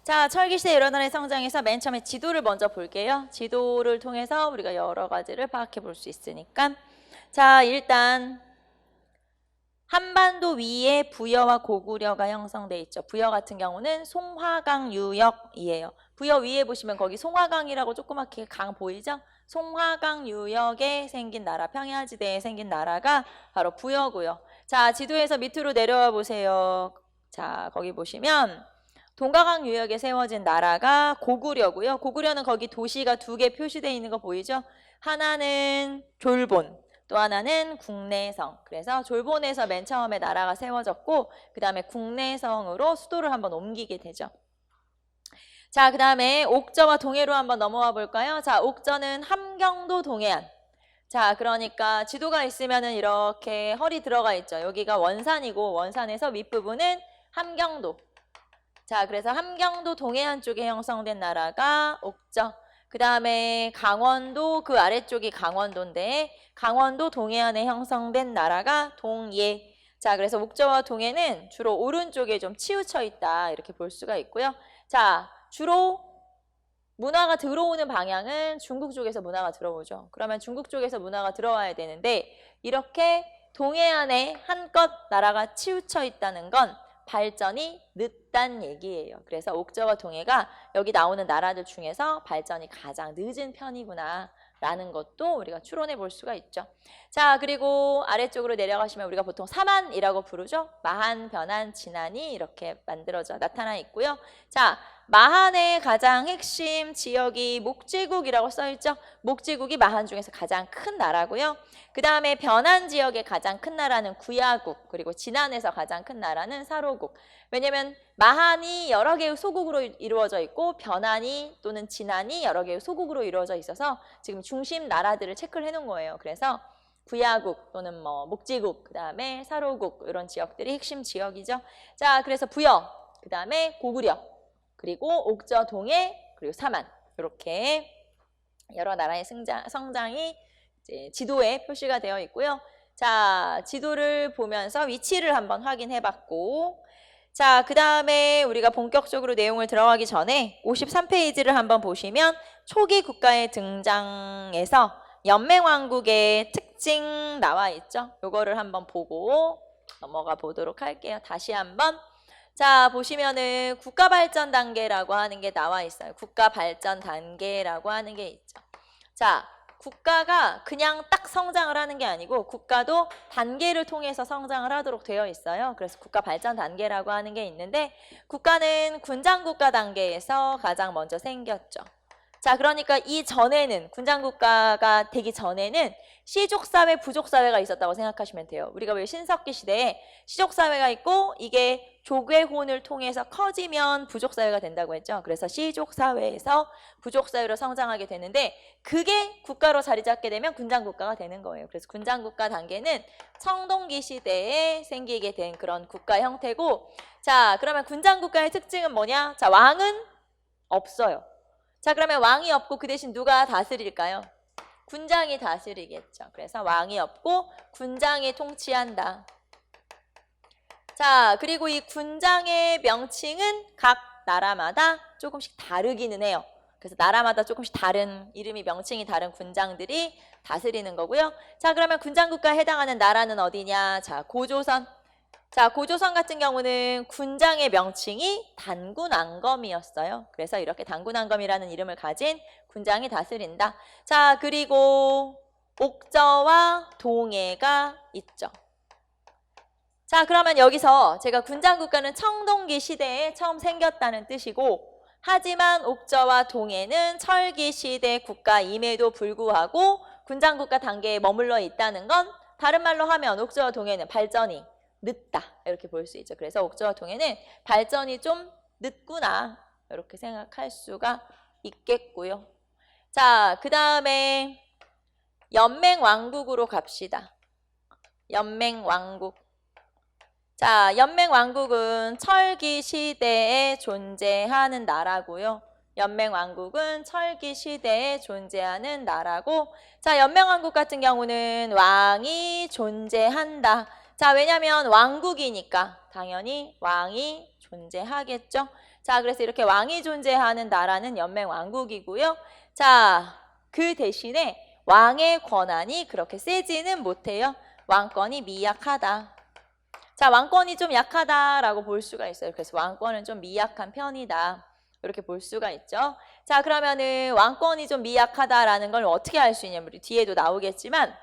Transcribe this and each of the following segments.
자, 철기시대 여러 나라의 성장에서 맨 처음에 지도를 먼저 볼게요. 지도를 통해서 우리가 여러 가지를 파악해 볼 수 있으니까. 자, 일단 한반도 위에 부여와 고구려가 형성돼 있죠. 부여 같은 경우는 송화강 유역이에요. 부여 위에 보시면 거기 송화강이라고 조그맣게 강 보이죠? 송화강 유역에 생긴 나라, 평야지대에 생긴 나라가 바로 부여고요. 자, 지도에서 밑으로 내려와 보세요. 자, 거기 보시면 동가강 유역에 세워진 나라가 고구려고요. 고구려는 거기 도시가 2개 표시되어 있는 거 보이죠? 하나는 졸본, 또 하나는 국내성. 그래서 졸본에서 맨 처음에 나라가 세워졌고 그 다음에 국내성으로 수도를 한번 옮기게 되죠. 자, 그 다음에 옥저와 동해로 한번 넘어와 볼까요? 자, 옥저는 함경도 동해안. 자, 그러니까 지도가 있으면은 이렇게 헐이 들어가 있죠. 여기가 원산이고 원산에서 윗부분은 함경도. 자, 그래서 함경도 동해안 쪽에 형성된 나라가 옥저. 그 다음에 강원도 그 아래쪽이 강원도인데 강원도 동해안에 형성된 나라가 동예. 자, 그래서 옥저와 동해는 주로 오른쪽에 좀 치우쳐 있다 이렇게 볼 수가 있고요. 자, 주로 문화가 들어오는 방향은 중국 쪽에서 문화가 들어오죠. 그러면 중국 쪽에서 문화가 들어와야 되는데 이렇게 동해안에 한껏 나라가 치우쳐 있다는 건 발전이 늦단 얘기예요. 그래서 옥저와 동해가 여기 나오는 나라들 중에서 발전이 가장 늦은 편이구나 라는 것도 우리가 추론해 볼 수가 있죠. 자, 그리고 아래쪽으로 내려가시면 우리가 보통 사만이라고 부르죠. 마한, 변한, 진안이 이렇게 만들어져 나타나 있고요. 자, 마한의 가장 핵심 지역이 목지국이라고 써있죠. 목지국이 마한 중에서 가장 큰 나라고요. 그 다음에 변한 지역의 가장 큰 나라는 구야국, 그리고 진안에서 가장 큰 나라는 사로국. 왜냐면 마한이 여러 개의 소국으로 이루어져 있고 변한이 또는 진안이 여러 개의 소국으로 이루어져 있어서 지금 중심 나라들을 체크를 해놓은 거예요. 그래서 구야국 또는 뭐 목지국, 그 다음에 사로국 이런 지역들이 핵심 지역이죠. 자, 그래서 부여, 그 다음에 고구려, 그리고 옥저, 동해, 그리고 사만 이렇게 여러 나라의 성장이 이제 지도에 표시가 되어 있고요. 자, 지도를 보면서 위치를 한번 확인해 봤고 자, 그 다음에 우리가 본격적으로 내용을 들어가기 전에 53페이지를 한번 보시면 초기 국가의 등장에서 연맹왕국의 특징 나와 있죠. 요거를 한번 보고 넘어가 보도록 할게요. 다시 한번. 자, 보시면은 국가발전 단계라고 하는 게 나와 있어요. 국가발전 단계라고 하는 게 있죠. 자, 국가가 그냥 딱 성장을 하는 게 아니고 국가도 단계를 통해서 성장을 하도록 되어 있어요. 그래서 국가 발전 단계라고 하는 게 있는데 국가는 군장국가 단계에서 가장 먼저 생겼죠. 자, 그러니까 이 전에는 군장국가가 되기 전에는 시족사회, 부족사회가 있었다고 생각하시면 돼요. 우리가 왜 신석기 시대에 시족사회가 있고 이게 조계혼을 통해서 커지면 부족사회가 된다고 했죠. 그래서 시족사회에서 부족사회로 성장하게 되는데 그게 국가로 자리 잡게 되면 군장국가가 되는 거예요. 그래서 군장국가 단계는 청동기 시대에 생기게 된 그런 국가 형태고 자, 그러면 군장국가의 특징은 뭐냐? 자, 왕은 없어요. 자, 그러면 왕이 없고 그 대신 누가 다스릴까요? 군장이 다스리겠죠. 그래서 왕이 없고 군장이 통치한다. 자, 그리고 이 군장의 명칭은 각 나라마다 조금씩 다르기는 해요. 그래서 나라마다 조금씩 다른 이름이 명칭이 다른 군장들이 다스리는 거고요. 자, 그러면 군장국가에 해당하는 나라는 어디냐? 자, 고조선. 자, 고조선 같은 경우는 군장의 명칭이 단군왕검이었어요. 그래서 이렇게 단군왕검이라는 이름을 가진 군장이 다스린다. 자, 그리고 옥저와 동해가 있죠. 자, 그러면 여기서 제가 군장국가는 청동기 시대에 처음 생겼다는 뜻이고 하지만 옥저와 동해는 철기 시대 국가임에도 불구하고 군장국가 단계에 머물러 있다는 건 다른 말로 하면 옥저와 동해는 발전이 늦다 이렇게 볼 수 있죠. 그래서 옥저와 동해는 발전이 좀 늦구나 이렇게 생각할 수가 있겠고요. 자, 그 다음에 연맹왕국으로 갑시다. 연맹왕국. 자, 연맹왕국은 철기 시대에 존재하는 나라고요. 연맹왕국은 철기 시대에 존재하는 나라고 자, 연맹왕국 같은 경우는 왕이 존재한다. 자, 왜냐면 왕국이니까 당연히 왕이 존재하겠죠. 자, 그래서 이렇게 왕이 존재하는 나라는 연맹왕국이고요. 자, 그 대신에 왕의 권한이 그렇게 세지는 못해요. 왕권이 미약하다. 자, 왕권이 좀 약하다라고 볼 수가 있어요. 그래서 왕권은 좀 미약한 편이다. 이렇게 볼 수가 있죠. 자, 그러면은 왕권이 좀 미약하다라는 걸 어떻게 알 수 있냐면 우리 뒤에도 나오겠지만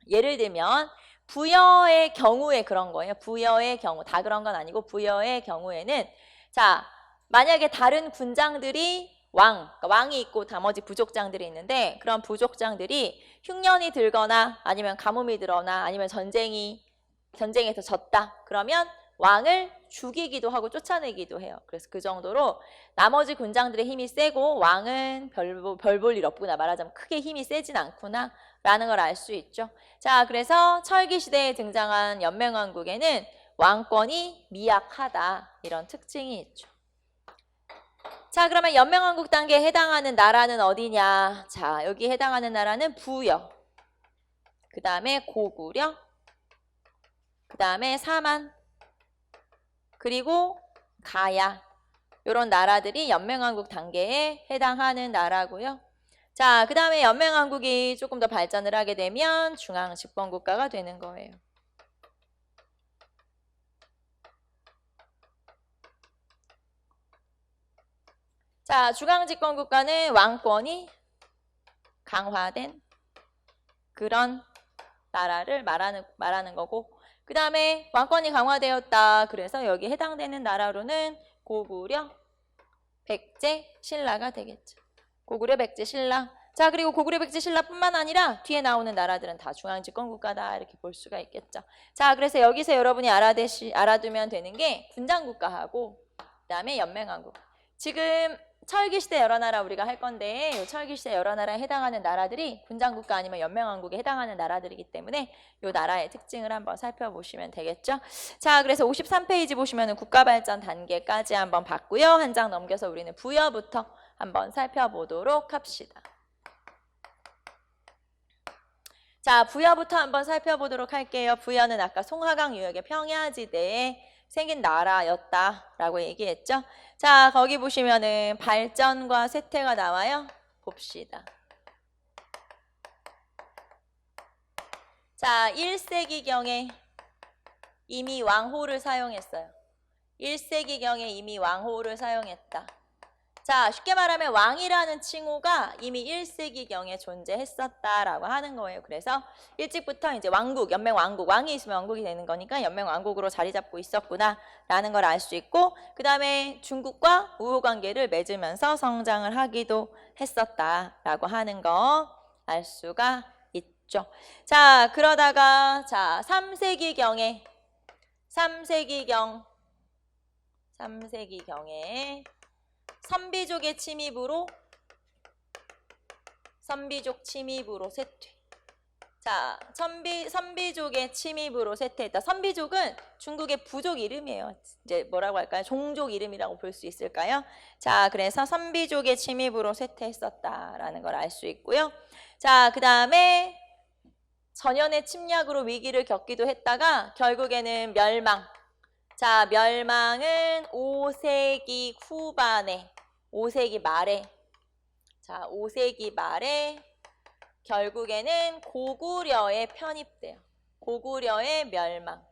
예를 들면 부여의 경우에 그런 거예요. 부여의 경우, 다 그런 건 아니고 부여의 경우에는 자, 만약에 다른 군장들이 그러니까 왕이 있고 나머지 부족장들이 있는데 그런 부족장들이 흉년이 들거나 아니면 가뭄이 들거나 아니면 전쟁에서 졌다. 그러면 왕을 죽이기도 하고 쫓아내기도 해요. 그래서 그 정도로 나머지 군장들의 힘이 세고 왕은 별 볼 일 없구나. 말하자면 크게 힘이 세진 않구나 라는 걸 알 수 있죠. 자, 그래서 철기시대에 등장한 연맹왕국에는 왕권이 미약하다. 이런 특징이 있죠. 자, 그러면 연맹왕국 단계에 해당하는 나라는 어디냐? 자, 여기 해당하는 나라는 부여, 그 다음에 고구려, 그 다음에 사만, 그리고 가야. 이런 나라들이 연맹왕국 단계에 해당하는 나라고요. 자, 그 다음에 연맹왕국이 조금 더 발전을 하게 되면 중앙집권국가가 되는 거예요. 자, 중앙집권국가는 왕권이 강화된 그런 나라를 말하는 거고, 그 다음에 왕권이 강화되었다. 그래서 여기 해당되는 나라로는 고구려, 백제, 신라가 되겠죠. 고구려, 백제, 신라. 자, 그리고 고구려, 백제, 신라뿐만 아니라 뒤에 나오는 나라들은 다 중앙집권국가다. 이렇게 볼 수가 있겠죠. 자, 그래서 여기서 여러분이 알아두면 되는 게 군장국가하고 그 다음에 연맹왕국. 지금 철기시대 여러 나라 우리가 할 건데 이 철기시대 여러 나라에 해당하는 나라들이 군장국가 아니면 연맹왕국에 해당하는 나라들이기 때문에 이 나라의 특징을 한번 살펴보시면 되겠죠. 자, 그래서 53페이지 보시면 국가발전 단계까지 한번 봤고요. 한 장 넘겨서 우리는 부여부터 한번 살펴보도록 합시다. 자, 부여부터 한번 살펴보도록 할게요. 부여는 아까 송화강 유역의 평야지대에 생긴 나라였다라고 얘기했죠. 자, 거기 보시면은 발전과 쇠퇴가 나와요. 봅시다. 자, 1세기경에 이미 왕호를 사용했어요. 1세기경에 이미 왕호를 사용했다. 자, 쉽게 말하면 왕이라는 칭호가 이미 1세기경에 존재했었다라고 하는 거예요. 그래서 일찍부터 이제 왕국, 연맹왕국, 왕이 있으면 왕국이 되는 거니까 연맹왕국으로 자리 잡고 있었구나라는 걸 알 수 있고, 그 다음에 중국과 우호관계를 맺으면서 성장을 하기도 했었다라고 하는 거 알 수가 있죠. 자, 그러다가 자 3세기경에 선비족의 침입으로 쇠퇴. 자, 선비족의 침입으로 쇠퇴했다. 선비족은 중국의 부족 이름이에요. 이제 뭐라고 할까요? 종족 이름이라고 볼 수 있을까요? 자, 그래서 선비족의 침입으로 쇠퇴했었다라는 걸 알 수 있고요. 자, 그 다음에 전연의 침략으로 위기를 겪기도 했다가 결국에는 멸망. 자, 멸망은 5세기 후반에, 5세기 말에, 자, 5세기 말에 결국에는 고구려에 편입돼요. 고구려의 멸망.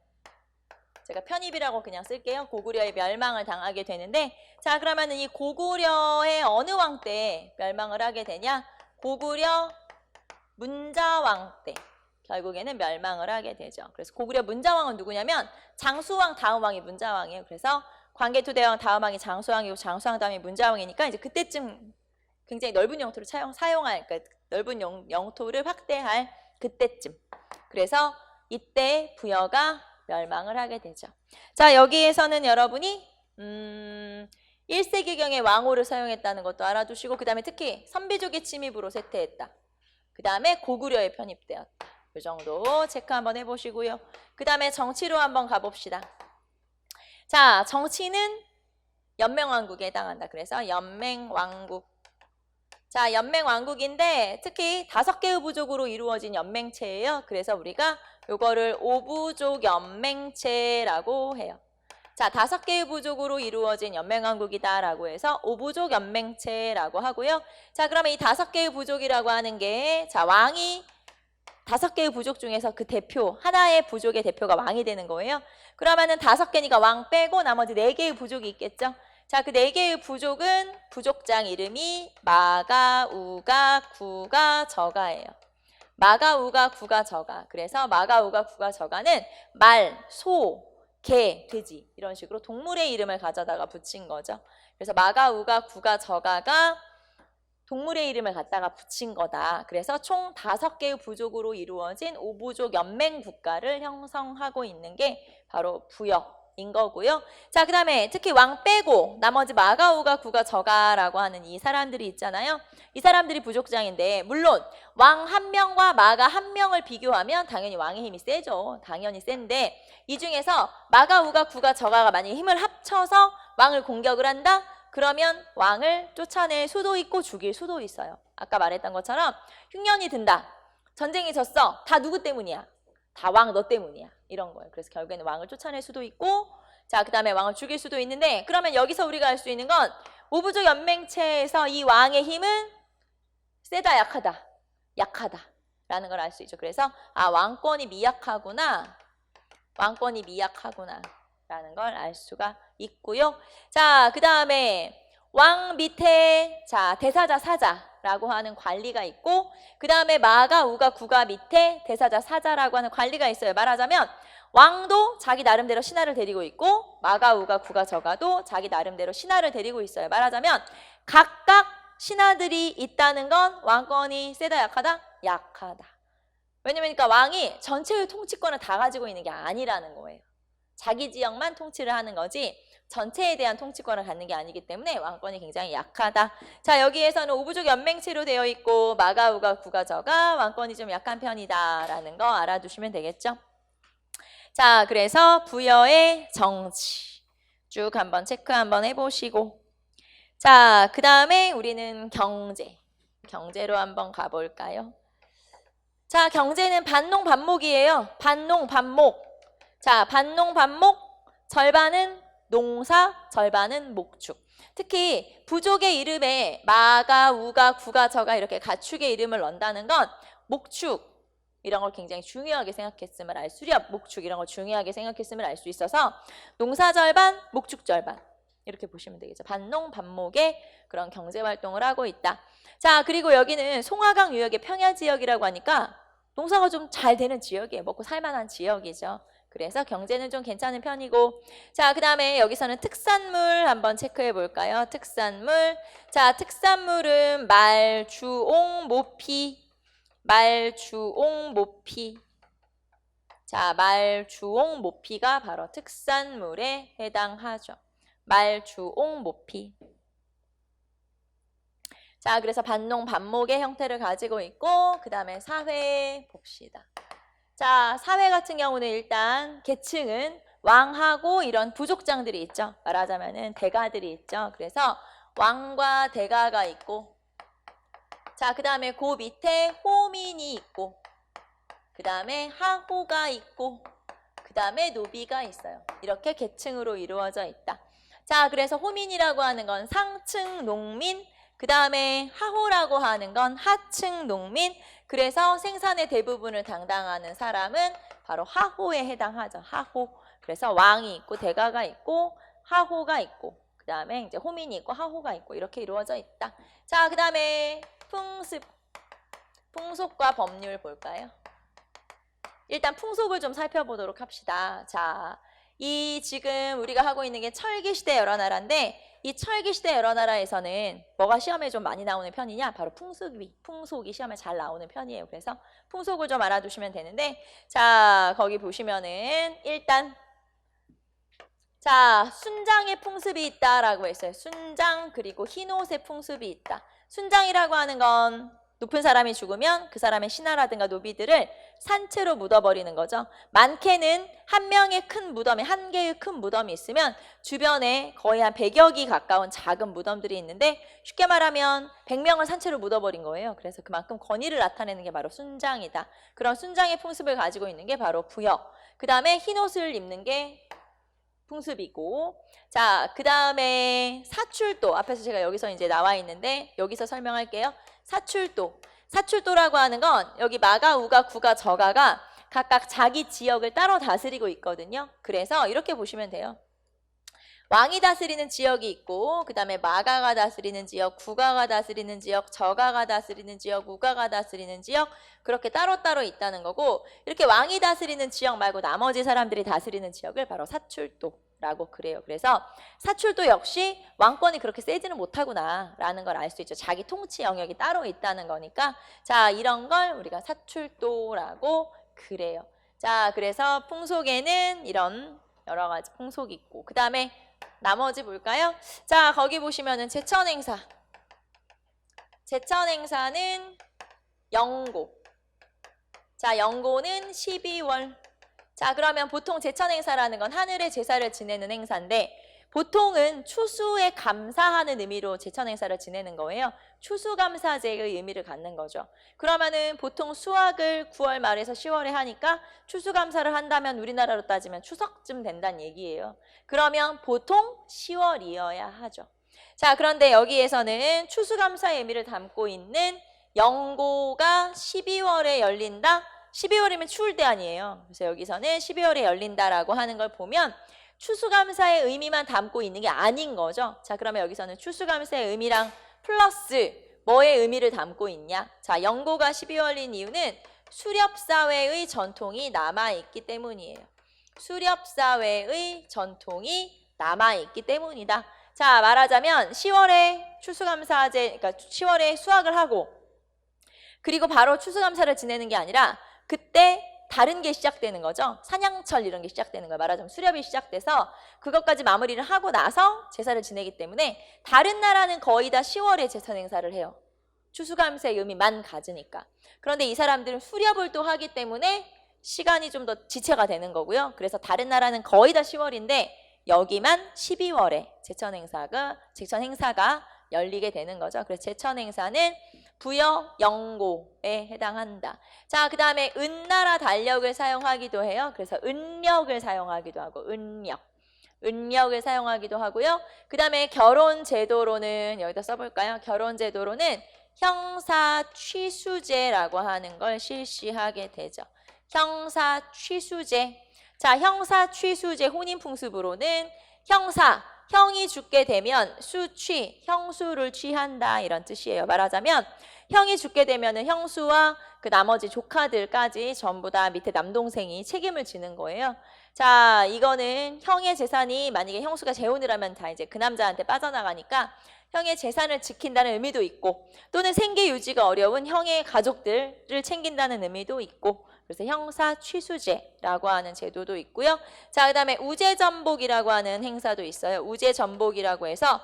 제가 편입이라고 그냥 쓸게요. 고구려의 멸망을 당하게 되는데, 자, 그러면은 이 고구려의 어느 왕 때 멸망을 하게 되냐? 고구려 문자왕 때. 결국에는 멸망을 하게 되죠. 그래서 고구려 문자왕은 누구냐면 장수왕 다음 왕이 문자왕이에요. 그래서 광개토대왕 다음 왕이 장수왕이고 장수왕 다음이 문자왕이니까 이제 그때쯤 굉장히 넓은 영토를 사용할, 그러니까 넓은 영토를 확대할 그때쯤. 그래서 이때 부여가 멸망을 하게 되죠. 자, 여기에서는 여러분이 1세기경에 왕호를 사용했다는 것도 알아두시고, 그 다음에 특히 선비족의 침입으로 쇠퇴했다. 그 다음에 고구려에 편입되었다. 이 정도 체크 한번 해보시고요. 그 다음에 정치로 한번 가봅시다. 자, 정치는 연맹왕국에 해당한다. 그래서 연맹왕국. 자, 연맹왕국인데 특히 5개의 부족으로 이루어진 연맹체예요. 그래서 우리가 요거를 5부족 연맹체라고 해요. 자, 5개의 부족으로 이루어진 연맹왕국이다라고 해서 5부족 연맹체라고 하고요. 자, 그러면 이 5개의 부족이라고 하는 게, 자, 왕이 5개의 부족 중에서 그 대표, 하나의 부족의 대표가 왕이 되는 거예요. 그러면은 5개니까 왕 빼고 나머지 4개의 부족이 있겠죠. 자, 그 4개의 부족은 부족장 이름이 마가, 우가, 구가, 저가예요. 마가, 우가, 구가, 저가. 그래서 마가, 우가, 구가, 저가는 말, 소, 개, 돼지 이런 식으로 동물의 이름을 가져다가 붙인 거죠. 그래서 마가, 우가, 구가, 저가가 동물의 이름을 갖다가 붙인 거다. 그래서 총 5개의 부족으로 이루어진 5부족 연맹 국가를 형성하고 있는 게 바로 부여인 거고요. 자, 그 다음에 특히 왕 빼고 나머지 마가, 우가, 구가, 저가라고 하는 이 사람들이 있잖아요. 이 사람들이 부족장인데 물론 왕 1명과 마가 1명을 비교하면 당연히 왕의 힘이 세죠. 당연히 센데 이 중에서 마가, 우가, 구가, 저가가 만약에 힘을 합쳐서 왕을 공격을 한다? 그러면 왕을 쫓아낼 수도 있고 죽일 수도 있어요. 아까 말했던 것처럼 흉년이 든다. 전쟁이 졌어. 다 누구 때문이야? 다 왕 너 때문이야. 이런 거예요. 그래서 결국에는 왕을 쫓아낼 수도 있고 자, 그 다음에 왕을 죽일 수도 있는데 그러면 여기서 우리가 알 수 있는 건 5부족 연맹체에서 이 왕의 힘은 세다 약하다. 약하다. 라는 걸 알 수 있죠. 그래서 아, 왕권이 미약하구나. 왕권이 미약하구나. 라는 걸 알 수가 있고요. 자, 그 다음에 왕 밑에 자 대사자 사자라고 하는 관리가 있고 그 다음에 마가, 우가, 구가 밑에 대사자 사자라고 하는 관리가 있어요. 말하자면 왕도 자기 나름대로 신하를 데리고 있고 마가, 우가, 구가, 저가도 자기 나름대로 신하를 데리고 있어요. 말하자면 각각 신하들이 있다는 건 왕권이 세다 약하다? 약하다. 왜냐면 그러니까 왕이 전체의 통치권을 다 가지고 있는 게 아니라는 거예요. 자기 지역만 통치를 하는 거지 전체에 대한 통치권을 갖는 게 아니기 때문에 왕권이 굉장히 약하다. 자, 여기에서는 5부족 연맹체로 되어 있고 마가, 우가, 구가, 저가 왕권이 좀 약한 편이다라는 거 알아두시면 되겠죠. 자, 그래서 부여의 정치 쭉 한번 체크 한번 해보시고 자, 그 다음에 우리는 경제로 한번 가볼까요? 자, 경제는 반농 반목이에요. 반농 반목. 자, 반농 반목 절반은 농사, 절반은 목축. 특히 부족의 이름에 마가, 우가, 구가, 저가 이렇게 가축의 이름을 넣는다는 건 목축 이런 걸 굉장히 중요하게 생각했음을 알 수렵, 목축 이런 걸 중요하게 생각했음을 알 수 있어서 농사 절반, 목축 절반 이렇게 보시면 되겠죠. 반농 반목의 그런 경제 활동을 하고 있다. 자, 그리고 여기는 송화강 유역의 평야 지역이라고 하니까 농사가 좀 잘 되는 지역이에요. 먹고 살만한 지역이죠. 그래서 경제는 좀 괜찮은 편이고 자, 그 다음에 여기서는 특산물 한번 체크해 볼까요? 특산물. 자, 특산물은 말, 주옹, 모피. 말, 주옹, 모피. 자, 말, 주옹, 모피가 바로 특산물에 해당하죠. 말, 주옹, 모피. 자, 그래서 반농 반목의 형태를 가지고 있고 그 다음에 사회 봅시다. 자, 사회 같은 경우는 일단 계층은 왕하고 이런 부족장들이 있죠. 말하자면은 대가들이 있죠. 그래서 왕과 대가가 있고 자, 그 다음에 그 밑에 호민이 있고 그 다음에 하호가 있고 그 다음에 노비가 있어요. 이렇게 계층으로 이루어져 있다. 자, 그래서 호민이라고 하는 건 상층 농민 그 다음에 하호라고 하는 건 하층 농민 그래서 생산의 대부분을 담당하는 사람은 바로 하호에 해당하죠. 하호. 그래서 왕이 있고 대가가 있고 하호가 있고 그 다음에 이제 호민이 있고 하호가 있고 이렇게 이루어져 있다. 자, 그 다음에 풍속과 법률 볼까요? 일단 풍속을 좀 살펴보도록 합시다. 자, 이 지금 우리가 하고 있는 게 철기시대 여러 나라인데 이 철기시대 여러 나라에서는 뭐가 시험에 좀 많이 나오는 편이냐? 바로 풍속이 시험에 잘 나오는 편이에요. 그래서 풍속을 좀 알아두시면 되는데 자, 거기 보시면은 일단 자, 순장의 풍습이 있다라고 했어요. 순장 그리고 흰옷의 풍습이 있다. 순장이라고 하는 건 높은 사람이 죽으면 그 사람의 신하라든가 노비들을 산채로 묻어버리는 거죠. 많게는 한 명의 큰 무덤에 한 개의 큰 무덤이 있으면 주변에 거의 한 100여 기 가까운 작은 무덤들이 있는데 쉽게 말하면 100명을 산채로 묻어버린 거예요. 그래서 그만큼 권위를 나타내는 게 바로 순장이다. 그런 순장의 풍습을 가지고 있는 게 바로 부여. 그 다음에 흰옷을 입는 게 풍습이고. 자, 그 다음에 사출도. 앞에서 제가 여기서 이제 나와 있는데 여기서 설명할게요. 사출도. 사출도라고 하는 건 여기 마가, 우가, 구가, 저가가 각각 자기 지역을 따로 다스리고 있거든요. 그래서 이렇게 보시면 돼요. 왕이 다스리는 지역이 있고, 그 다음에 마가가 다스리는 지역, 구가가 다스리는 지역, 저가가 다스리는 지역, 우가가 다스리는 지역, 그렇게 따로따로 있다는 거고, 이렇게 왕이 다스리는 지역 말고 나머지 사람들이 다스리는 지역을 바로 사출도라고 그래요. 그래서 사출도 역시 왕권이 그렇게 세지는 못하구나 라는 걸 알 수 있죠. 자기 통치 영역이 따로 있다는 거니까. 자, 이런 걸 우리가 사출도라고 그래요. 자, 그래서 풍속에는 이런 여러 가지 풍속이 있고, 그 다음에 나머지 볼까요? 자, 거기 보시면은 제천행사. 제천행사는 영고. 자, 영고는 12월. 자, 그러면 보통 제천행사라는 건 하늘의 제사를 지내는 행사인데 보통은 추수에 감사하는 의미로 제천행사를 지내는 거예요. 추수감사제의 의미를 갖는 거죠. 그러면은 보통 수학을 9월 말에서 10월에 하니까 추수감사를 한다면 우리나라로 따지면 추석쯤 된다는 얘기예요. 그러면 보통 10월이어야 하죠. 자, 그런데 여기에서는 추수감사의 의미를 담고 있는 영고가 12월에 열린다. 12월이면 추울 때 아니에요. 그래서 여기서는 12월에 열린다라고 하는 걸 보면 추수감사의 의미만 담고 있는 게 아닌 거죠. 자, 그러면 여기서는 추수감사의 의미랑 플러스 뭐의 의미를 담고 있냐? 자, 영고가 12월인 이유는 수렵사회의 전통이 남아있기 때문이에요. 수렵사회의 전통이 남아있기 때문이다. 자, 말하자면 10월에 추수감사제, 그러니까 10월에 수확을 하고 그리고 바로 추수감사를 지내는 게 아니라 그때 다른 게 시작되는 거죠. 사냥철 이런 게 시작되는 거예요. 말하자면 수렵이 시작돼서 그것까지 마무리를 하고 나서 제사를 지내기 때문에 다른 나라는 거의 다 10월에 제사 행사를 해요. 추수감사의 의미만 가지니까. 그런데 이 사람들은 수렵을 또 하기 때문에 시간이 좀 더 지체가 되는 거고요. 그래서 다른 나라는 거의 다 10월인데 여기만 12월에 제천 행사가 열리게 되는 거죠. 그래서 제천 행사는 부여 영고에 해당한다. 자, 그 다음에 은나라 달력을 사용하기도 해요. 그래서 은력을 사용하기도 하고 은력을 사용하기도 하고요. 그 다음에 결혼 제도로는 여기다 써볼까요? 결혼 제도로는 형사 취수제라고 하는 걸 실시하게 되죠. 형사 취수제. 자, 형사 취수제 혼인 풍습으로는 형이 죽게 되면 수취, 형수를 취한다 이런 뜻이에요. 말하자면 형이 죽게 되면은 형수와 그 나머지 조카들까지 전부 다 밑에 남동생이 책임을 지는 거예요. 자, 이거는 형의 재산이 만약에 형수가 재혼을 하면 다 이제 그 남자한테 빠져나가니까 형의 재산을 지킨다는 의미도 있고 또는 생계 유지가 어려운 형의 가족들을 챙긴다는 의미도 있고 그래서 형사 취수제라고 하는 제도도 있고요. 자, 그 다음에 우제전복이라고 하는 행사도 있어요. 우제전복이라고 해서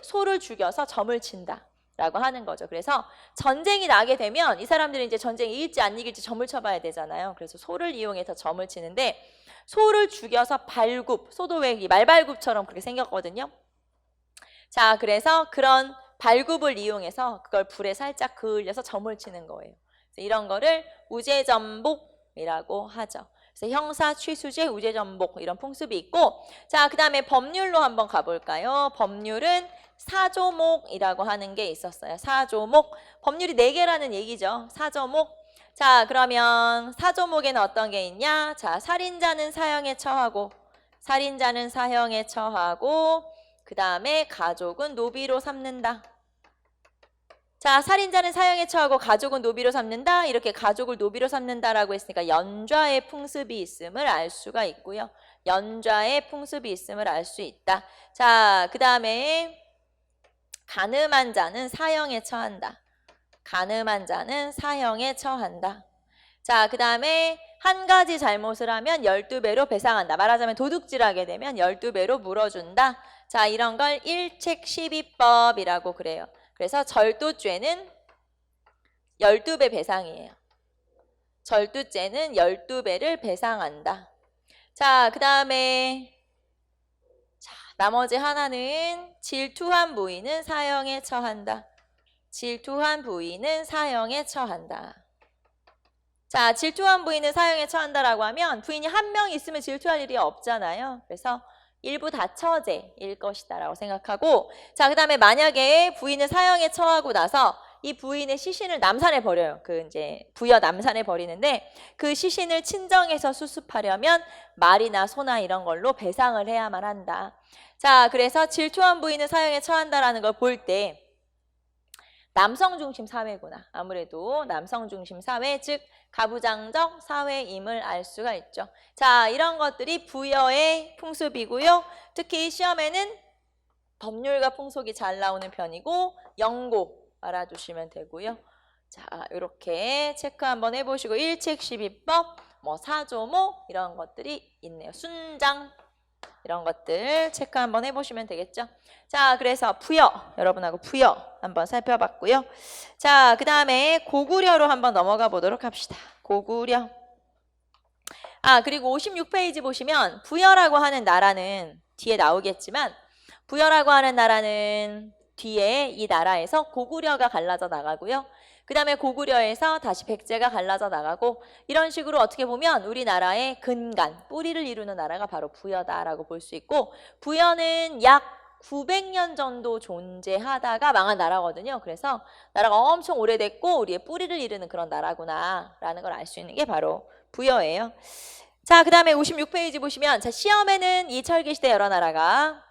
소를 죽여서 점을 친다 라고 하는 거죠. 그래서 전쟁이 나게 되면 이 사람들은 이제 전쟁이 이길지 안 이길지 점을 쳐봐야 되잖아요. 그래서 소를 이용해서 점을 치는데 소를 죽여서 소도 왜 말발굽처럼 그렇게 생겼거든요. 자, 그래서 그런 발굽을 이용해서 그걸 불에 살짝 그을려서 점을 치는 거예요. 이런 거를 우제전복이라고 하죠. 그래서 형사 취수제, 우제전복 이런 풍습이 있고 자, 그 다음에 법률로 한번 가볼까요? 법률은 사조목이라고 하는 게 있었어요. 사조목. 법률이 4개라는 얘기죠. 사조목. 자, 그러면 사조목에는 어떤 게 있냐? 자, 살인자는 사형에 처하고 그 다음에 가족은 노비로 삼는다. 자, 살인자는 사형에 처하고 가족은 노비로 삼는다. 이렇게 가족을 노비로 삼는다라고 했으니까 연좌의 풍습이 있음을 알 수가 있고요. 연좌의 풍습이 있음을 알 수 있다. 자, 그 다음에 간음한 자는 사형에 처한다. 자, 그 다음에 한 가지 잘못을 하면 12배로 배상한다. 말하자면 도둑질하게 되면 12배로 물어준다. 자, 이런 걸 일책12법이라고 그래요. 그래서 절도죄는 12배 배상이에요. 절도죄는 12배를 배상한다. 자, 그 다음에 나머지 하나는 질투한 부인은 사형에 처한다. 자, 질투한 부인은 사형에 처한다라고 하면 부인이 한 명 있으면 질투할 일이 없잖아요. 그래서 일부 다처제일 것이다 라고 생각하고, 자, 그 다음에 만약에 부인을 사형에 처하고 나서 이 부인의 시신을 남산에 버려요. 그 이제 부여 남산에 버리는데 그 시신을 친정에서 수습하려면 말이나 소나 이런 걸로 배상을 해야만 한다. 자, 그래서 질투한 부인을 사형에 처한다라는 걸 볼 때 남성 중심 사회구나. 아무래도 남성 중심 사회, 즉 가부장적 사회임을 알 수가 있죠. 자, 이런 것들이 부여의 풍습이고요. 특히 시험에는 법률과 풍속이 잘 나오는 편이고 영고 알아두시면 되고요. 자, 이렇게 체크 한번 해보시고 1책 12법, 뭐 사조모 이런 것들이 있네요. 순장 이런 것들 체크 한번 해보시면 되겠죠. 자, 그래서 부여, 여러분하고 부여 한번 살펴봤고요. 자, 그 다음에 고구려로 한번 넘어가 보도록 합시다. 고구려. 아, 그리고 56페이지 보시면 부여라고 하는 나라는 뒤에 나오겠지만 부여라고 하는 나라는 뒤에 이 나라에서 고구려가 갈라져 나가고요. 그 다음에 고구려에서 다시 백제가 갈라져 나가고 이런 식으로 어떻게 보면 우리나라의 근간, 뿌리를 이루는 나라가 바로 부여다라고 볼 수 있고 부여는 약 900년 정도 존재하다가 망한 나라거든요. 그래서 나라가 엄청 오래됐고 우리의 뿌리를 이루는 그런 나라구나 라는 걸 알 수 있는 게 바로 부여예요. 자, 그 다음에 56페이지 보시면 자, 시험에는 이 철기시대 여러 나라가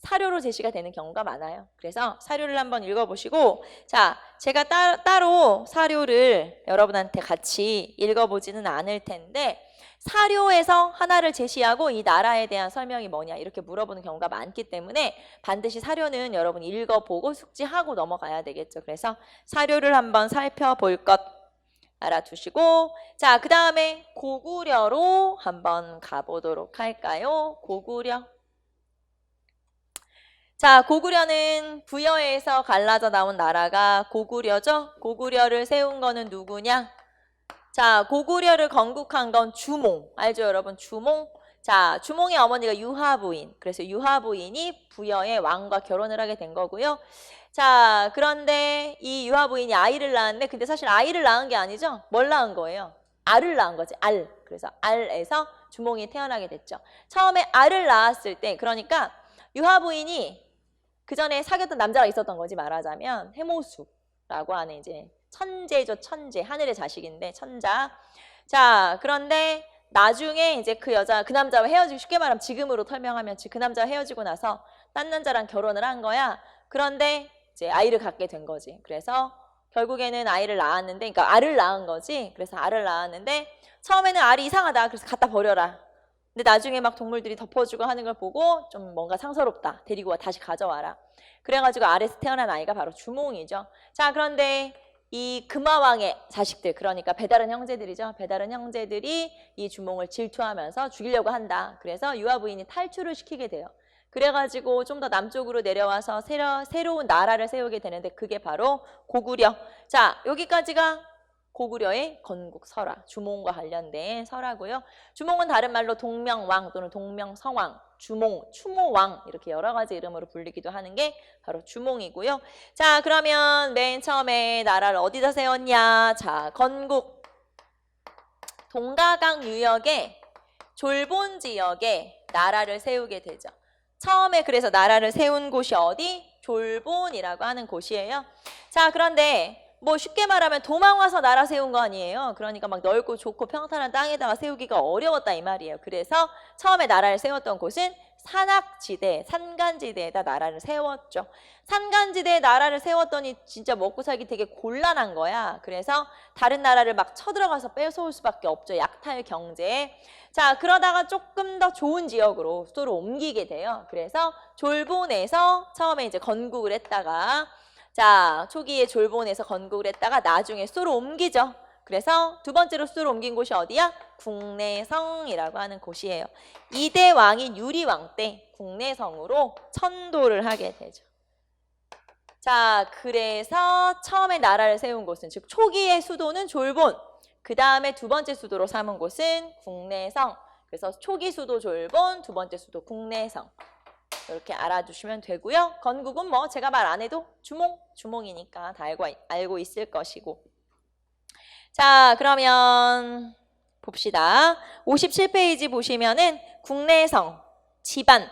사료로 제시가 되는 경우가 많아요. 그래서 사료를 한번 읽어보시고 자, 제가 따로 사료를 여러분한테 같이 읽어보지는 않을 텐데 사료에서 하나를 제시하고 이 나라에 대한 설명이 뭐냐 이렇게 물어보는 경우가 많기 때문에 반드시 사료는 여러분 읽어보고 숙지하고 넘어가야 되겠죠. 그래서 사료를 한번 살펴볼 것 알아두시고 자, 그 다음에 고구려로 한번 가보도록 할까요? 고구려. 자, 고구려는 부여에서 갈라져 나온 나라가 고구려죠. 고구려를 세운 거는 누구냐? 자, 고구려를 건국한 건 주몽. 알죠, 여러분? 주몽. 자, 주몽의 어머니가 유하부인. 그래서 유하부인이 부여의 왕과 결혼을 하게 된 거고요. 자, 그런데 이 유하부인이 아이를 낳았는데 근데 사실 아이를 낳은 게 아니죠. 뭘 낳은 거예요? 알을 낳은 거지. 알. 그래서 알에서 주몽이 태어나게 됐죠. 처음에 알을 낳았을 때 그러니까 유하부인이 그 전에 사귀었던 남자가 있었던 거지 말하자면 해모수라고 하는 이제 천재죠. 천재. 하늘의 자식인데 천자. 자, 그런데 나중에 이제 그 남자와 헤어지고 쉽게 말하면 지금으로 설명하면 그 남자와 헤어지고 나서 딴 남자랑 결혼을 한 거야. 그런데 이제 아이를 갖게 된 거지. 그래서 결국에는 아이를 낳았는데 그러니까 알을 낳은 거지. 그래서 알을 낳았는데 처음에는 알이 이상하다. 그래서 갖다 버려라. 근데 나중에 막 동물들이 덮어주고 하는 걸 보고 좀 뭔가 상서롭다. 데리고 와 다시 가져와라. 그래가지고 알에서 태어난 아이가 바로 주몽이죠. 자, 그런데 이 금화왕의 자식들 그러니까 배다른 형제들이죠. 배다른 형제들이 이 주몽을 질투하면서 죽이려고 한다. 그래서 유아 부인이 탈출을 시키게 돼요. 그래가지고 좀 더 남쪽으로 내려와서 새로운 나라를 세우게 되는데 그게 바로 고구려. 자, 여기까지가 고구려의 건국 설화, 주몽과 관련된 설화고요. 주몽은 다른 말로 동명왕 또는 동명성왕, 주몽, 추모왕 이렇게 여러 가지 이름으로 불리기도 하는 게 바로 주몽이고요. 자, 그러면 맨 처음에 나라를 어디다 세웠냐? 자, 건국. 동가강 유역의 졸본 지역에 나라를 세우게 되죠. 처음에 그래서 나라를 세운 곳이 어디? 졸본이라고 하는 곳이에요. 자, 그런데 뭐 쉽게 말하면 도망 와서 나라 세운 거 아니에요. 그러니까 막 넓고 좋고 평탄한 땅에다가 세우기가 어려웠다 이 말이에요. 그래서 처음에 나라를 세웠던 곳은 산악지대, 산간지대에다 나라를 세웠죠. 산간지대에 나라를 세웠더니 진짜 먹고 살기 되게 곤란한 거야. 그래서 다른 나라를 막 쳐들어가서 뺏어올 수밖에 없죠. 약탈 경제. 자, 그러다가 조금 더 좋은 지역으로 수도를 옮기게 돼요. 그래서 졸본에서 처음에 이제 건국을 했다가 자, 초기에 졸본에서 건국을 했다가 나중에 수도로 옮기죠. 그래서 두 번째로 수도로 옮긴 곳이 어디야? 국내성이라고 하는 곳이에요. 2대 왕인 유리왕 때 국내성으로 천도를 하게 되죠. 자, 그래서 처음에 나라를 세운 곳은 즉 초기의 수도는 졸본, 그 다음에 두 번째 수도로 삼은 곳은 국내성. 그래서 초기 수도 졸본, 두 번째 수도 국내성. 이렇게 알아두시면 되고요. 건국은 뭐 제가 말 안 해도 주몽이니까 다 알고 있을 것이고. 자, 그러면 봅시다. 57페이지 보시면은 국내성. 집안,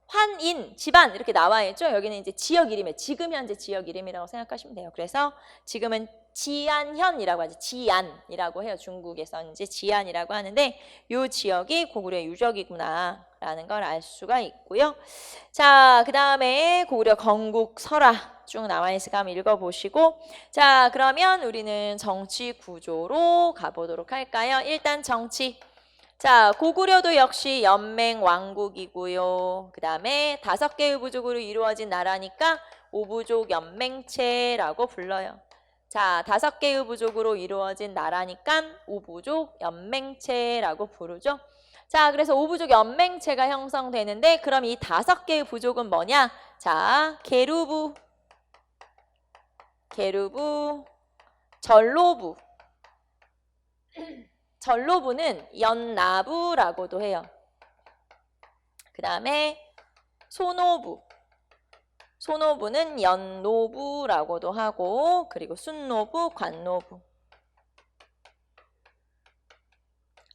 환인, 집안 이렇게 나와 있죠. 여기는 이제 지역 이름이에요. 지금 현재 지역 이름이라고 생각하시면 돼요. 그래서 지금은 지안현이라고 하죠. 지안이라고 해요. 중국에서 이제 지안이라고 하는데 이 지역이 고구려 유적이구나라는 걸 알 수가 있고요. 자, 그 다음에 고구려 건국 설화 쭉 나와 있으니까 한번 읽어보시고, 자, 그러면 우리는 정치 구조로 가보도록 할까요? 일단 정치. 자, 고구려도 역시 연맹 왕국이고요. 그 다음에 5개의 부족으로 이루어진 나라니까 오부족 연맹체라고 불러요. 자, 5개의 부족으로 이루어진 나라니까 오부족 연맹체라고 부르죠. 자, 그래서 오부족 연맹체가 형성되는데 그럼 이 5개의 부족은 뭐냐? 자, 계루부, 전로부. 전로부는 연나부라고도 해요. 그 다음에 소노부는 연노부라고도 하고, 그리고 순노부, 관노부.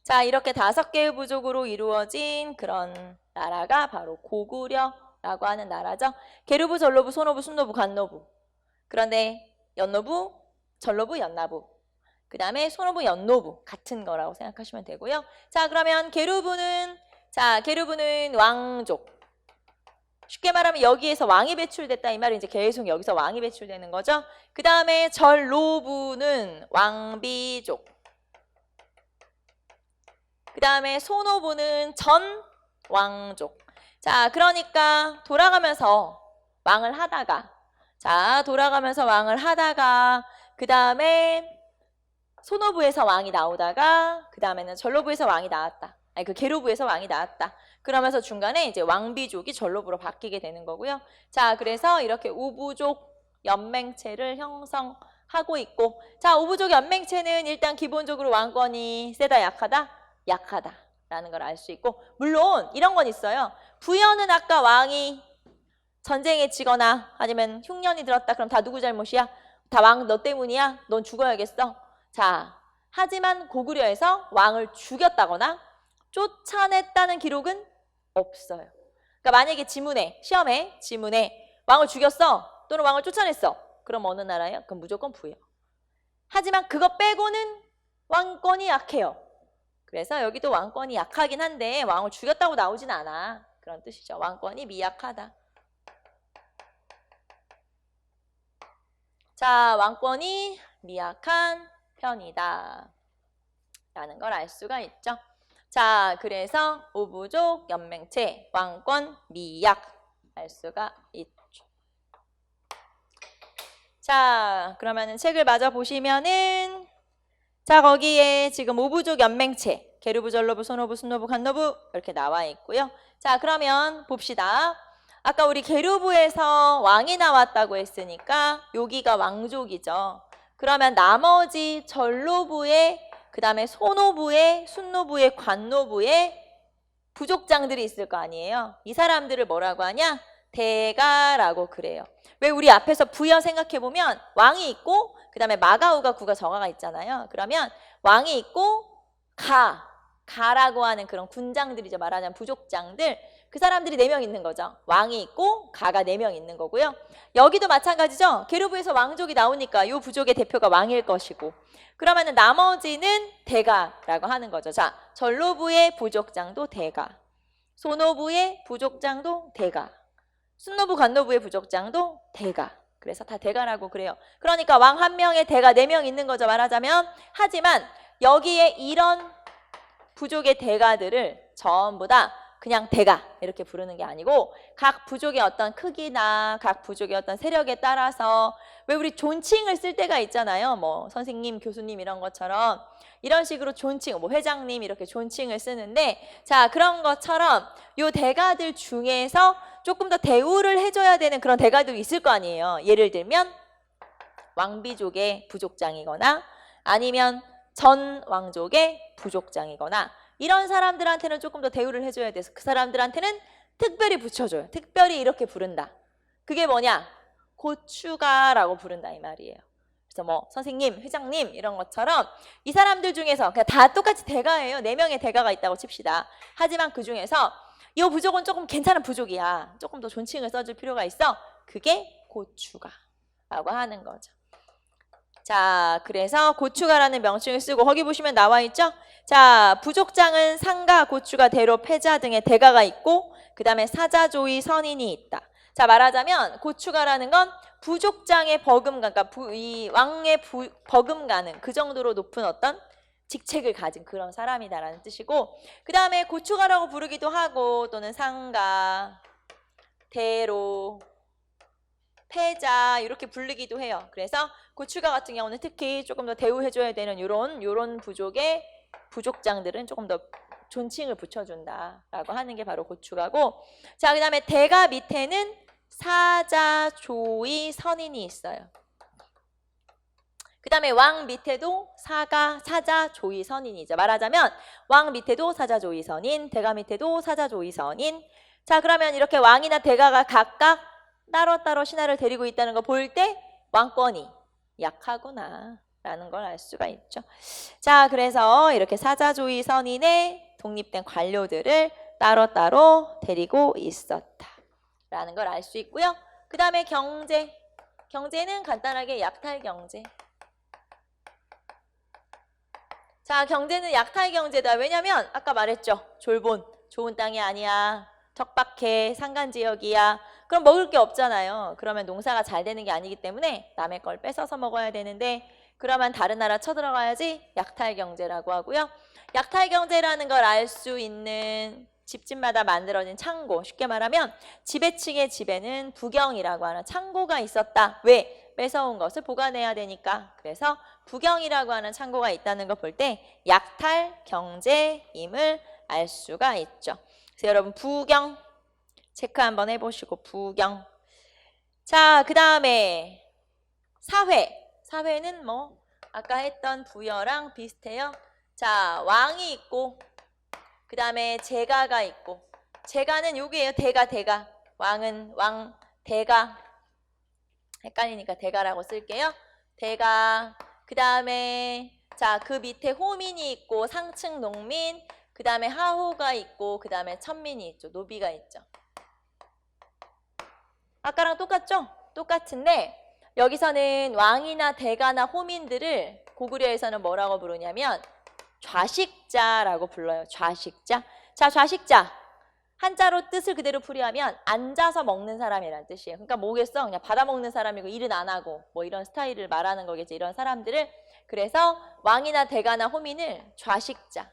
자, 이렇게 5개의 부족으로 이루어진 그런 나라가 바로 고구려라고 하는 나라죠. 계루부, 전로부, 소노부, 순노부, 관노부. 그런데 연노부, 전로부, 연나부. 그 다음에 소노부, 연노부 같은 거라고 생각하시면 되고요. 자, 그러면 계루부는 왕족. 쉽게 말하면 여기에서 왕이 배출됐다 이 말은 이제 계속 여기서 왕이 배출되는 거죠. 그 다음에 전로부는 왕비족. 그 다음에 소노부는 전왕족. 자, 그러니까 돌아가면서 왕을 하다가 그 다음에 소노부에서 왕이 나오다가 그 다음에는 전로부에서 왕이 나왔다. 아니, 그 계루부에서 왕이 나왔다. 그러면서 중간에 이제 왕비족이 전로부로 바뀌게 되는 거고요. 자, 그래서 이렇게 우부족 연맹체를 형성하고 있고, 자, 우부족 연맹체는 일단 기본적으로 왕권이 세다, 약하다? 약하다라는 걸 알 수 있고, 물론 이런 건 있어요. 부여는 아까 왕이 전쟁에 지거나 아니면 흉년이 들었다. 그럼 다 누구 잘못이야? 다 왕 너 때문이야? 넌 죽어야겠어. 자, 하지만 고구려에서 왕을 죽였다거나 쫓아냈다는 기록은 없어요. 그러니까 만약에 시험에 지문에 왕을 죽였어 또는 왕을 쫓아냈어. 그럼 어느 나라예요? 그럼 무조건 부여. 하지만 그거 빼고는 왕권이 약해요. 그래서 여기도 왕권이 약하긴 한데 왕을 죽였다고 나오진 않아. 그런 뜻이죠. 왕권이 미약하다. 자, 왕권이 미약한 편이다 라는 걸 알 수가 있죠. 자, 그래서 우부족 연맹체 왕권 미약 알 수가 있죠. 자, 그러면은 책을 마저 보시면은, 자, 거기에 지금 우부족 연맹체 계루부, 전로부, 소노부, 순노부, 관노부 이렇게 나와 있고요. 자, 그러면 봅시다. 아까 우리 계루부에서 왕이 나왔다고 했으니까 여기가 왕족이죠. 그러면 나머지 전로부에, 그 다음에 소노부에, 순노부에, 관노부에 부족장들이 있을 거 아니에요. 이 사람들을 뭐라고 하냐? 대가라고 그래요. 왜 우리 앞에서 부여 생각해보면 왕이 있고 그 다음에 마가우가 구가 정화가 있잖아요. 그러면 왕이 있고 가라고 하는 그런 군장들이죠. 말하자면 부족장들. 그 사람들이 4명 있는 거죠. 왕이 있고 가가 4명 있는 거고요. 여기도 마찬가지죠. 계루부에서 왕족이 나오니까 이 부족의 대표가 왕일 것이고, 그러면은 나머지는 대가라고 하는 거죠. 자, 전로부의 부족장도 대가, 소노부의 부족장도 대가, 순노부, 관노부의 부족장도 대가. 그래서 다 대가라고 그래요. 그러니까 왕 1명에 대가 4명 있는 거죠. 말하자면. 하지만 여기에 이런 부족의 대가들을 전부 다 그냥 대가 이렇게 부르는 게 아니고 각 부족의 어떤 크기나 각 부족의 어떤 세력에 따라서, 왜 우리 존칭을 쓸 때가 있잖아요. 뭐 선생님, 교수님 이런 것처럼 이런 식으로 존칭, 뭐 회장님 이렇게 존칭을 쓰는데, 자, 그런 것처럼 요 대가들 중에서 조금 더 대우를 해줘야 되는 그런 대가들이 있을 거 아니에요. 예를 들면 왕비족의 부족장이거나 아니면 전 왕족의 부족장이거나 이런 사람들한테는 조금 더 대우를 해줘야 돼서 그 사람들한테는 특별히 붙여줘요. 특별히 이렇게 부른다. 그게 뭐냐? 고추가라고 부른다 이 말이에요. 그래서 뭐 선생님, 회장님 이런 것처럼 이 사람들 중에서 그냥 다 똑같이 대가예요. 4명의 대가가 있다고 칩시다. 하지만 그 중에서 이 부족은 조금 괜찮은 부족이야. 조금 더 존칭을 써줄 필요가 있어. 그게 고추가라고 하는 거죠. 자, 그래서 고추가라는 명칭을 쓰고 거기 보시면 나와 있죠? 자, 부족장은 상가, 고추가, 대로, 패자 등의 대가가 있고 그 다음에 사자, 조위, 선인이 있다. 자, 말하자면 고추가라는 건 부족장의 버금가, 그러니까 이 왕의 버금가는 그 정도로 높은 어떤 직책을 가진 그런 사람이다라는 뜻이고 그 다음에 고추가라고 부르기도 하고 또는 상가, 대로, 패자 이렇게 부르기도 해요. 그래서 고추가 같은 경우는 특히 조금 더 대우해줘야 되는 요런 부족의 부족장들은 조금 더 존칭을 붙여준다라고 하는 게 바로 고추가고 자, 그 다음에 대가 밑에는 사자, 조위, 선인이 있어요. 그 다음에 왕 밑에도 사자, 조위, 선인이죠. 말하자면 왕 밑에도 사자, 조위, 선인, 대가 밑에도 사자, 조위, 선인. 자, 그러면 이렇게 왕이나 대가가 각각 따로따로 신하를 데리고 있다는 거 볼 때 왕권이 약하구나 라는 걸 알 수가 있죠. 자, 그래서 이렇게 사자, 조위, 선인의 독립된 관료들을 따로따로 데리고 있었다 라는 걸 알 수 있고요. 그 다음에 경제는 간단하게 약탈 경제. 자, 경제는 약탈 경제다. 왜냐면 아까 말했죠. 졸본, 좋은 땅이 아니야. 척박해, 산간지역이야. 그럼 먹을 게 없잖아요. 그러면 농사가 잘 되는 게 아니기 때문에 남의 걸 뺏어서 먹어야 되는데 그러면 다른 나라 쳐들어가야지 약탈 경제라고 하고요. 약탈 경제라는 걸 알 수 있는 집집마다 만들어진 창고. 쉽게 말하면 지배층의 집에는 부경이라고 하는 창고가 있었다. 왜? 뺏어온 것을 보관해야 되니까. 그래서 부경이라고 하는 창고가 있다는 걸 볼 때 약탈 경제임을 알 수가 있죠. 그래서 여러분 부경 체크 한번 해보시고 부경. 자, 그 다음에 사회는 뭐 아까 했던 부여랑 비슷해요. 자, 왕이 있고 그 다음에 제가가 있고 제가는 여기에요. 대가. 왕은 왕, 대가. 헷갈리니까 대가라고 쓸게요. 대가. 그 다음에 자, 그 밑에 호민이 있고 상층 농민, 그 다음에 하호가 있고 그 다음에 천민이 있죠. 노비가 있죠. 아까랑 똑같죠? 똑같은데 여기서는 왕이나 대가나 호민들을 고구려에서는 뭐라고 부르냐면 좌식자라고 불러요. 좌식자. 자, 좌식자. 한자로 뜻을 그대로 풀이하면 앉아서 먹는 사람이라는 뜻이에요. 그러니까 뭐겠어? 그냥 받아먹는 사람이고 일은 안 하고 뭐 이런 스타일을 말하는 거겠지. 이런 사람들을. 그래서 왕이나 대가나 호민을 좌식자.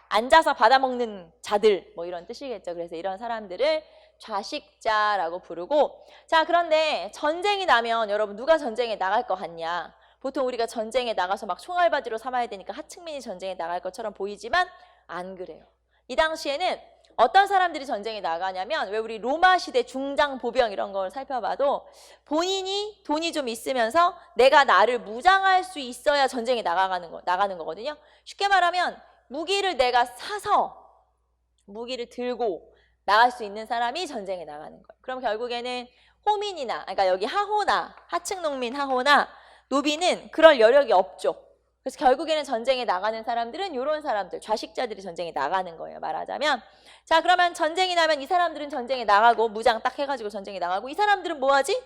앉아서 받아먹는 자들 뭐 이런 뜻이겠죠. 그래서 이런 사람들을 좌식자라고 부르고 자, 그런데 전쟁이 나면 여러분 누가 전쟁에 나갈 것 같냐? 보통 우리가 전쟁에 나가서 막 총알바지로 삼아야 되니까 하층민이 전쟁에 나갈 것처럼 보이지만 안 그래요. 이 당시에는 어떤 사람들이 전쟁에 나가냐면 왜 우리 로마 시대 중장 보병 이런 걸 살펴봐도 본인이 돈이 좀 있으면서 내가 나를 무장할 수 있어야 전쟁에 나가는 거거든요. 쉽게 말하면 무기를 내가 사서 무기를 들고 나갈 수 있는 사람이 전쟁에 나가는 거예요. 그럼 결국에는 호민이나 그러니까 여기 하호나 하층 농민 하호나 노비는 그럴 여력이 없죠. 그래서 결국에는 전쟁에 나가는 사람들은 이런 사람들, 좌식자들이 전쟁에 나가는 거예요. 말하자면 자, 그러면 전쟁이 나면 이 사람들은 전쟁에 나가고 무장 딱 해가지고 전쟁에 나가고 이 사람들은 뭐 하지?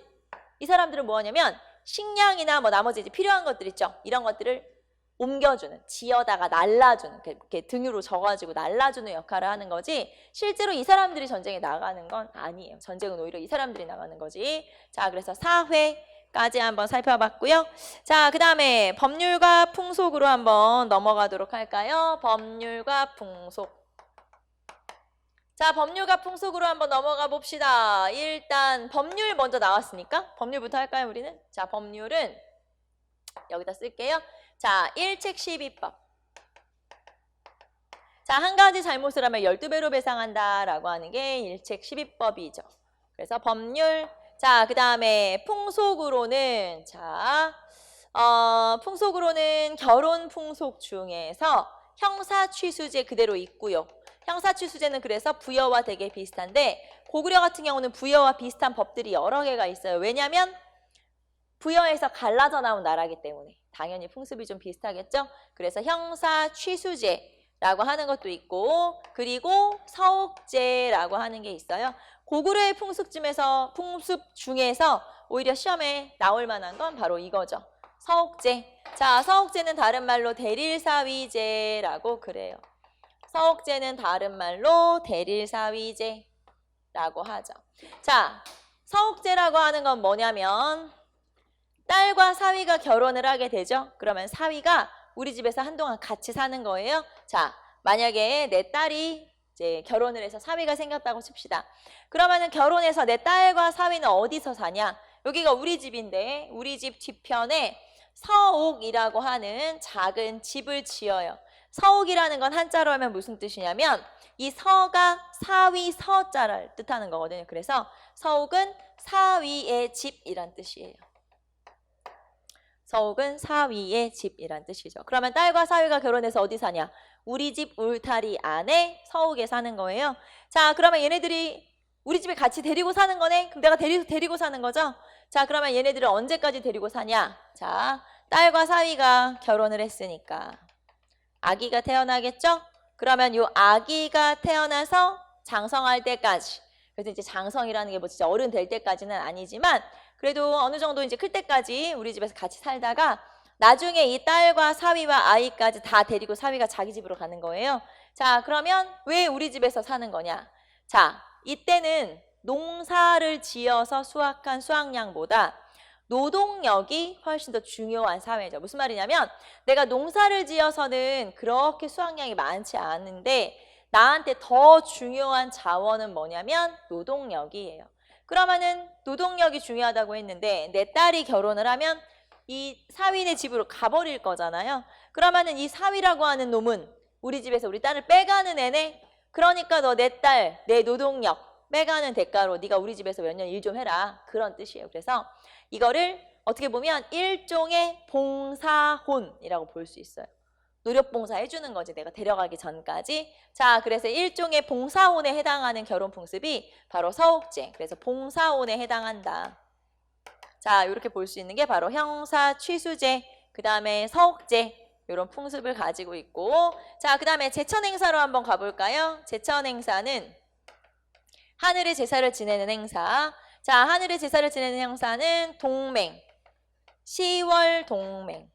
이 사람들은 뭐 하냐면 식량이나 뭐 나머지 이제 필요한 것들 있죠. 이런 것들을 옮겨주는, 지어다가 날라주는, 이렇게 등으로 져가지고 날라주는 역할을 하는 거지 실제로 이 사람들이 전쟁에 나가는 건 아니에요. 전쟁은 오히려 이 사람들이 나가는 거지. 자, 그래서 사회까지 한번 살펴봤고요. 자, 그 다음에 법률과 풍속으로 한번 넘어가도록 할까요? 법률과 풍속. 자, 법률과 풍속으로 한번 넘어가 봅시다. 일단 법률 먼저 나왔으니까 법률부터 할까요, 우리는? 자, 법률은 여기다 쓸게요. 자, 1책 12법. 자, 한 가지 잘못을 하면 12배로 배상한다라고 하는 게 1책 12법이죠. 그래서 법률. 자, 그 다음에 풍속으로는 풍속으로는 결혼 풍속 중에서 형사 취수제 그대로 있고요. 형사 취수제는 그래서 부여와 되게 비슷한데 고구려 같은 경우는 부여와 비슷한 법들이 여러 개가 있어요. 왜냐하면 부여에서 갈라져 나온 나라이기 때문에 당연히 풍습이 좀 비슷하겠죠. 그래서 형사 취수제라고 라고 하는 것도 있고, 그리고 서옥제라고 하는 게 있어요. 고구려의 풍습 중에서 오히려 시험에 나올 만한 건 바로 이거죠. 서옥제. 자, 서옥제는 다른 말로 대릴사위제라고 그래요. 서옥제는 다른 말로 대릴사위제라고 하죠. 자, 서옥제라고 하는 건 뭐냐면 딸과 사위가 결혼을 하게 되죠. 그러면 사위가 우리 집에서 한동안 같이 사는 거예요. 자, 만약에 내 딸이 이제 결혼을 해서 사위가 생겼다고 칩시다. 그러면은 결혼해서 내 딸과 사위는 어디서 사냐? 여기가 우리 집인데 우리 집 뒤편에 서옥이라고 하는 작은 집을 지어요. 서옥이라는 건 한자로 하면 무슨 뜻이냐면 이 서가 사위 서자를 뜻하는 거거든요. 그래서 서옥은 사위의 집이란 뜻이에요. 서옥은 사위의 집이란 뜻이죠. 그러면 딸과 사위가 결혼해서 어디 사냐? 우리 집 울타리 안에 서옥에 사는 거예요. 자, 그러면 얘네들이 우리 집에 같이 데리고 사는 거네? 그럼 내가 데리고 사는 거죠? 자, 그러면 얘네들을 언제까지 데리고 사냐? 자, 딸과 사위가 결혼을 했으니까 아기가 태어나겠죠? 그러면 요 아기가 태어나서 장성할 때까지, 그래서 이제 장성이라는 게 뭐 진짜 어른 될 때까지는 아니지만 그래도 어느 정도 이제 클 때까지 우리 집에서 같이 살다가 나중에 이 딸과 사위와 아이까지 다 데리고 사위가 자기 집으로 가는 거예요. 자, 그러면 왜 우리 집에서 사는 거냐? 자, 이때는 농사를 지어서 수확한 수확량보다 노동력이 훨씬 더 중요한 사회죠. 무슨 말이냐면 내가 농사를 지어서는 그렇게 수확량이 많지 않은데 나한테 더 중요한 자원은 뭐냐면 노동력이에요. 그러면은 노동력이 중요하다고 했는데 내 딸이 결혼을 하면 이 사위네 집으로 가버릴 거잖아요. 그러면은 이 사위라고 하는 놈은 우리 집에서 우리 딸을 빼가는 애네. 그러니까 너 내 딸, 내 노동력 빼가는 대가로 네가 우리 집에서 몇 년 일 좀 해라. 그런 뜻이에요. 그래서 이거를 어떻게 보면 일종의 봉사혼이라고 볼 수 있어요. 노력봉사 해주는 거지, 내가 데려가기 전까지. 자, 그래서 일종의 봉사혼에 해당하는 결혼 풍습이 바로 서옥제. 그래서 봉사혼에 해당한다. 자, 이렇게 볼 수 있는 게 바로 형사 취수제, 그 다음에 서옥제, 이런 풍습을 가지고 있고, 자, 그 다음에 제천행사로 한번 가볼까요? 제천행사는 하늘의 제사를 지내는 행사. 자, 하늘의 제사를 지내는 행사는 동맹, 10월 동맹.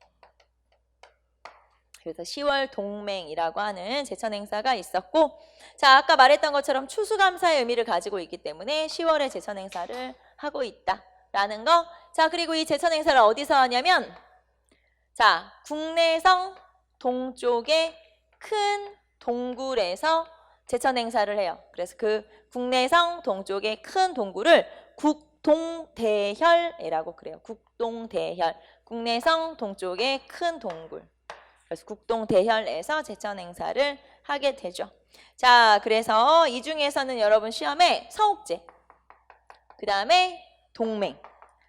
그래서 10월 동맹이라고 하는 제천 행사가 있었고, 자, 아까 말했던 것처럼 추수감사의 의미를 가지고 있기 때문에 10월에 제천 행사를 하고 있다라는 거. 자, 그리고 이 제천 행사를 어디서 하냐면, 자, 국내성 동쪽의 큰 동굴에서 제천 행사를 해요. 그래서 그 국내성 동쪽의 큰 동굴을 국동대혈이라고 그래요. 국동대혈. 국내성 동쪽의 큰 동굴. 그래서 국동대혈에서 제천 행사를 하게 되죠. 자, 그래서 이 중에서는 여러분 시험에 서옥제, 그 다음에 동맹,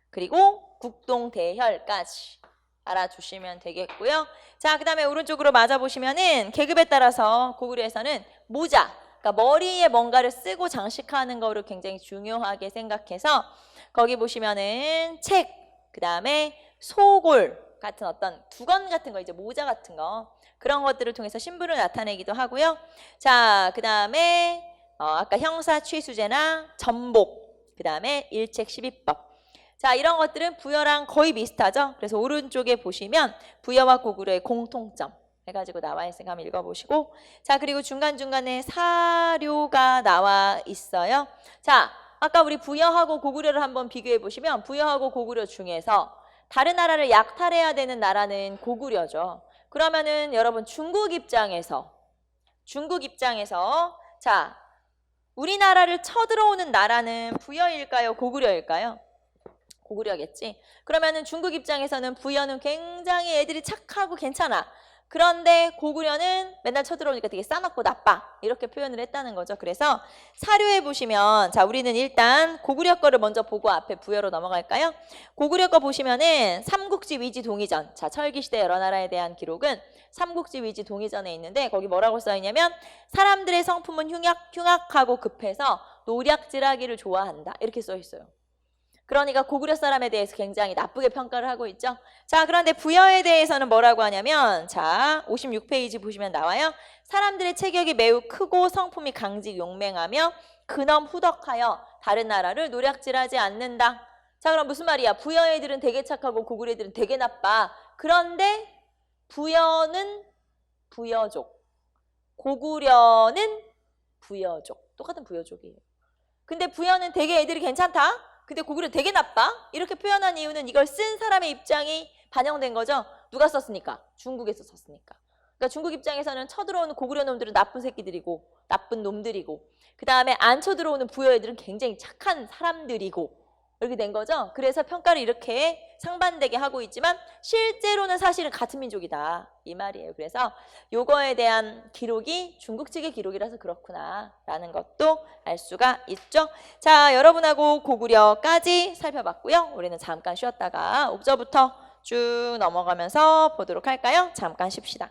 그리고 국동대혈까지 알아주시면 되겠고요. 자, 그 다음에 오른쪽으로 맞아보시면은 계급에 따라서 고구려에서는 모자, 그러니까 머리에 뭔가를 쓰고 장식하는 거를 굉장히 중요하게 생각해서 거기 보시면은 책, 그 다음에 소골 같은 어떤 두건 같은 거, 이제 모자 같은 거, 그런 것들을 통해서 신분을 나타내기도 하고요. 자, 그 다음에 아까 형사 취수제나 전복, 그 다음에 일책 12법. 자, 이런 것들은 부여랑 거의 비슷하죠. 그래서 오른쪽에 보시면 부여와 고구려의 공통점 해가지고 나와 있으니까 한번 읽어보시고, 자, 그리고 중간중간에 사료가 나와 있어요. 자, 아까 우리 부여하고 고구려를 한번 비교해 보시면 부여하고 고구려 중에서 다른 나라를 약탈해야 되는 나라는 고구려죠. 그러면은 여러분 중국 입장에서 자, 우리나라를 쳐들어오는 나라는 부여일까요? 고구려일까요? 고구려겠지. 그러면은 중국 입장에서는 부여는 굉장히 애들이 착하고 괜찮아. 그런데 고구려는 맨날 쳐들어오니까 되게 싸납고 나빠. 이렇게 표현을 했다는 거죠. 그래서 사료에 보시면, 자, 우리는 일단 고구려 거를 먼저 보고 앞에 부여로 넘어갈까요? 고구려 거 보시면은 삼국지 위지 동의전. 자, 철기시대 여러 나라에 대한 기록은 삼국지 위지 동의전에 있는데 거기 뭐라고 써있냐면 사람들의 성품은 흉악하고 급해서 노략질하기를 좋아한다. 이렇게 써있어요. 그러니까 고구려 사람에 대해서 굉장히 나쁘게 평가를 하고 있죠. 자, 그런데 부여에 대해서는 뭐라고 하냐면, 자, 56페이지 보시면 나와요. 사람들의 체격이 매우 크고 성품이 강직 용맹하며 근엄 후덕하여 다른 나라를 노략질하지 않는다. 자, 그럼 무슨 말이야? 부여 애들은 되게 착하고 고구려 애들은 되게 나빠. 그런데 부여는 부여족, 고구려는 부여족. 똑같은 부여족이에요. 근데 부여는 되게 애들이 괜찮다? 근데 고구려 되게 나빠? 이렇게 표현한 이유는 이걸 쓴 사람의 입장이 반영된 거죠. 누가 썼으니까? 중국에서 썼으니까. 그러니까 중국 입장에서는 쳐들어오는 고구려 놈들은 나쁜 새끼들이고 나쁜 놈들이고 그 다음에 안 쳐들어오는 부여 애들은 굉장히 착한 사람들이고 이렇게 된 거죠. 그래서 평가를 이렇게 상반되게 하고 있지만 실제로는 사실은 같은 민족이다 이 말이에요. 그래서 요거에 대한 기록이 중국 측의 기록이라서 그렇구나 라는 것도 알 수가 있죠. 자, 여러분하고 고구려까지 살펴봤고요. 우리는 잠깐 쉬었다가 옥저부터 쭉 넘어가면서 보도록 할까요? 잠깐 쉽시다.